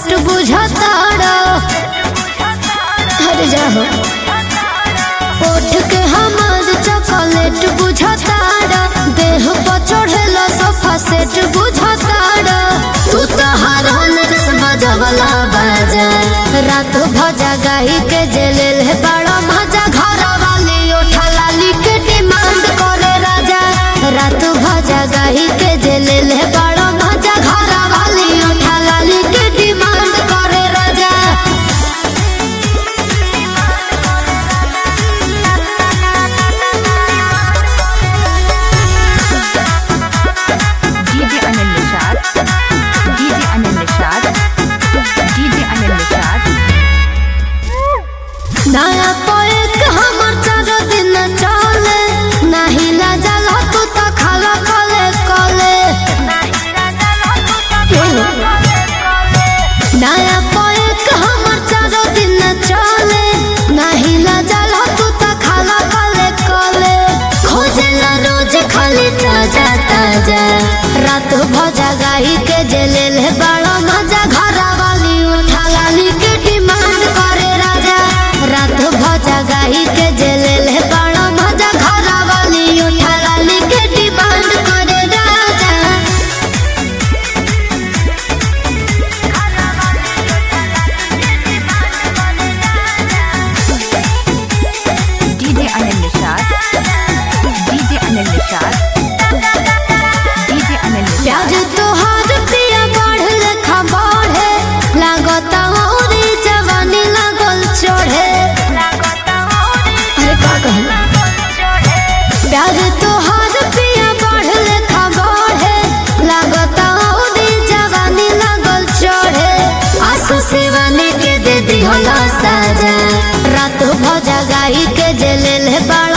Set बुझताड़ा हर जाओ ओठ के हमार चॉकलेट बुझताड़ा देह पर चढ़ेला सोफा सेट बुझताड़ा तू तो हरन रस बजवला बाजा रात भजा गाई के जेलेल है बड़ा मजा घर वाली ओठा लाली के डिमांड करे राजा रात भजा गाई के जेलेल है बड़ा मजा घर वाली ओठा लाली के डिमांड करे राजा DJ Anil Nishad, DJ Anil Nishad, DJ Anil Nishad. नया पोएक हमर चारो दिन चले नाही लाजल तू तो खाला कले कले नया पोएक हमर चारो दिन चले नाही लाजल तू तो खाला कले कले खोजेला रोज खाली ताजा ताजा रात भजा गाई के जेलेल है बड़ा मजा घर वाली उठा लाली के डिमांड करे राजा रात भजा गाई के जेलेल है बड़ा मजा घर वाली उठा लाली के डिमांड करे राजा DJ Anil Nishad, DJ Anil Nishad, DJ Anil Nishad. प्याज तोहार प्रिया बढ़ लेखा बढ़े लागता औरी जवानी लागल चढ़े अरे का कहूँ प्याज तोहार प्रिया बढ़ लेखा बढ़े लागता औरी जवानी लागल चढ़े आंसू सिवाने के दे दिहला साजा रात भजा गाई के जेलेल है बड़ा